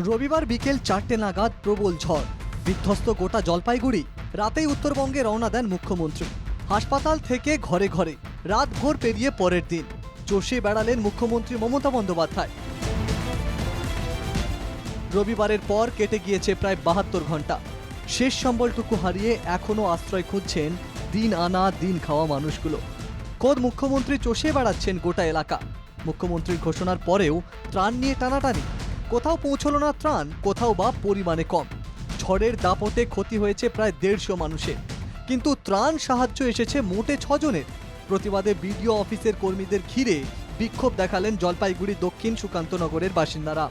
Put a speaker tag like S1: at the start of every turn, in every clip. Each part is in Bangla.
S1: রবিবার বিকেল 4টে নাগাদ প্রবল ঝড়, বিধ্বস্ত গোটা জলপাইগুড়ি। রাতেই উত্তরবঙ্গে রওনা দেন মুখ্যমন্ত্রী। হাসপাতাল থেকে ঘরে ঘরে রাত ভোর পেরিয়ে পরের দিন চষে বেড়ালেন মুখ্যমন্ত্রী মমতা বন্দ্যোপাধ্যায়। রবিবারের পর কেটে গিয়েছে প্রায় 72 ঘন্টা। শেষ সম্বলটুকু হারিয়ে এখনো আশ্রয় খুঁজছেন দিন আনা দিন খাওয়া মানুষগুলো। খোদ মুখ্যমন্ত্রী চষে বেড়াচ্ছেন গোটা এলাকা। মুখ্যমন্ত্রীর ঘোষণার পরেও ত্রাণ নিয়ে টানাটানি। কোথাও পৌঁছলো না ত্রাণ, কোথাও বা পরিমাণে কম। ঝড়ের দাপটে ক্ষতি হয়েছে প্রায় 150 মানুষের, কিন্তু ত্রাণ সাহায্য এসেছে মোটে 6 জনের। প্রতিবাদে বিডিও অফিসের কর্মীদের ঘিরে বিক্ষোভ দেখালেন জলপাইগুড়ি দক্ষিণ সুকান্তনগরের বাসিন্দারা।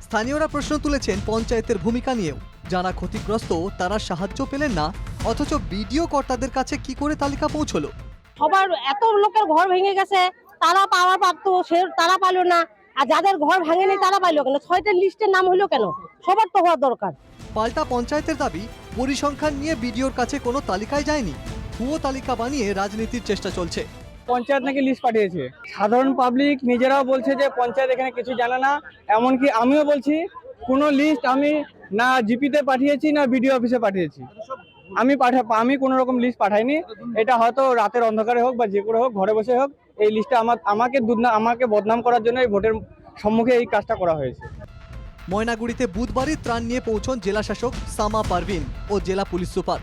S1: স্থানীয়রা প্রশ্ন তুলেছেন পঞ্চায়েতের ভূমিকা নিয়েও। যারা ক্ষতিগ্রস্ত তারা সাহায্য পেলেন না, অথচ বিডিও কর্তাদের কাছে কি করে তালিকা পৌঁছলো?
S2: সবার এত লোকের ঘর ভেঙে গেছে, তারা পাওয়ার প্রাপ্ত তারা পাইলো না, আর যাদের ঘর ভাঙেনি তারা পাইলো কেন? 6টা লিস্টের নাম হলো কেন? সবার তো হওয়া দরকার।
S1: পাল্টা পঞ্চায়েতের দাবি, পরিসংখ্যান নিয়ে বিডিওর কাছে কোনো তালিকায় যায়নি। ভুয়ো তালিকা বানিয়ে রাজনীতির চেষ্টা চলছে।
S3: পঞ্চায়েত নাকি লিস্ট পাঠিয়েছে। সাধারণ পাবলিক নিজেরাও বলছে যে পঞ্চায়েত এখানে কিছু জানে না। এমনকি আমিও বলছি কোনো লিস্ট আমি না জিপিতে পাঠিয়েছি না বিডিও অফিসে পাঠিয়েছি। আমি কোনো রকম লিস্ট পাঠাইনি। এটা হয়তো রাতের অন্ধকারে হোক বা যে করে হোক, ঘরে বসে হোক, এই লিস্টটা আমাকে বদনাম করার জন্য এই ভোটের সম্মুখে এই কাজটা করা হয়েছে।
S1: ময়নাগুড়িতে বুধবারই ত্রাণ নিয়ে পৌঁছন জেলাশাসক সামা পারভিন ও জেলা পুলিশ সুপার।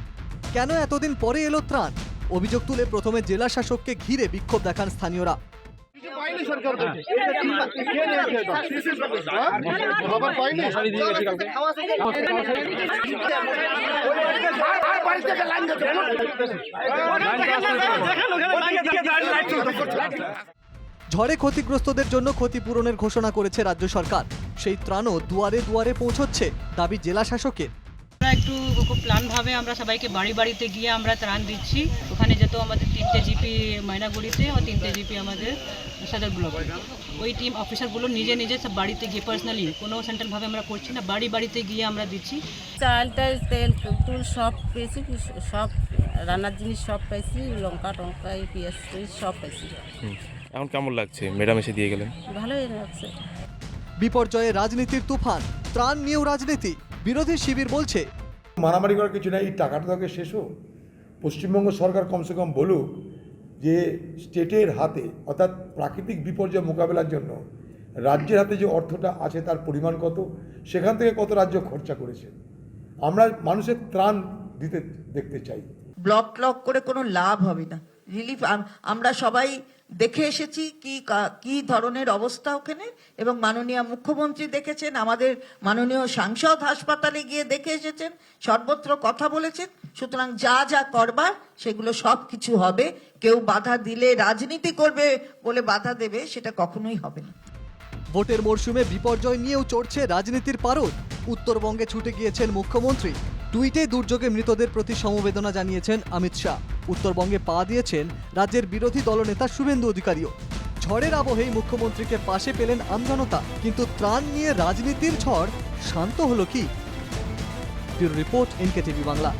S1: কেন এতদিন পরে এলো ত্রাণ? অভিযোগ তুলে প্রথমে জেলা শাসককে ঘিরে বিক্ষোভ দেখান স্থানীয়রা। ঝড়ে ক্ষতিগ্রস্তদের জন্য ক্ষতিপূরণের ঘোষণা করেছে রাজ্য সরকার। সেই ত্রাণও দুয়ারে দুয়ারে পৌঁছচ্ছে, দাবি জেলা শাসকের।
S4: আমরা একটু প্ল্যান ভাবে আমরা সবাইকে বাড়ি বাড়িতে গিয়ে আমরা ত্রাণ দিচ্ছি। ওখানে যেত আমাদের 3টে জিপি ময়নাগুড়িতে ও 3টে জিপি আমাদের সদর ব্লকে। ওই টিম অফিসারগুলো নিজে নিজে সব বাড়িতে গিয়ে পার্সোনালি, কোনো সেন্ট্রাল ভাবে আমরা করছি না, বাড়ি বাড়িতে গিয়ে আমরা দিচ্ছি।
S5: চাল টাল তেল তুল সব পেয়েছি, সব রান্নার জিনিস সব পাইছি, লঙ্কা টঙ্কা পেঁয়াজ সব পাইছি।
S6: এখন কেমন লাগছে ম্যাডাম এসে দিয়ে গেলেন?
S5: ভালোই লাগছে।
S1: বিপর্যয়ে রাজনীতির তুফান, ত্রাণ নিয়েও রাজনীতি। বিরোধী শিবির বলছে
S7: মারামারি করার কিছু নাই, এই টাকাটা তোকে শেষ হোক। পশ্চিমবঙ্গ সরকার কমসে কম বলুক যে স্টেটের হাতে, অর্থাৎ প্রাকৃতিক বিপর্যয় মোকাবেলার জন্য রাজ্যের হাতে যে অর্থটা আছে তার পরিমাণ কত, সেখান থেকে কত রাজ্য খরচা করেছে। আমরা মানুষের ত্রাণ দিতে দেখতে চাই।
S8: ব্লক করে কোনো লাভ হবে না। রিলিফ আমরা সবাই দেখে এসেছি কি ধরনের অবস্থা ওখানে, এবং মাননীয় মুখ্যমন্ত্রী দেখেছেন, আমাদের মাননীয় সাংসদ হাসপাতালে গিয়ে দেখে এসেছেন, সর্বত্র কথা বলেছেন। সুতরাং যা করবার সেগুলো সব কিছু হবে। কেউ বাধা দিলে, রাজনীতি করবে বলে বাধা দেবে, সেটা কখনোই হবে না।
S1: ভোটের মরশুমে বিপর্যয় নিয়েও চড়ছে রাজনীতির পারদ। উত্তরবঙ্গে ছুটে গিয়েছেন মুখ্যমন্ত্রী। টুইটে দুর্যোগে মৃতদের প্রতি সমবেদনা জানিয়েছেন অমিত শাহ। উত্তরবঙ্গে পা দিয়েছেন রাজ্যের বিরোধী দলনেতা শুভেন্দু অধিকারীও। ঝড়ের আবহেই মুখ্যমন্ত্রীকে পাশে পেলেন আমজনতা, কিন্তু ত্রাণ নিয়ে রাজনীতির ঝড় শান্ত হলো কি? Bureau report, NKTV Bangla.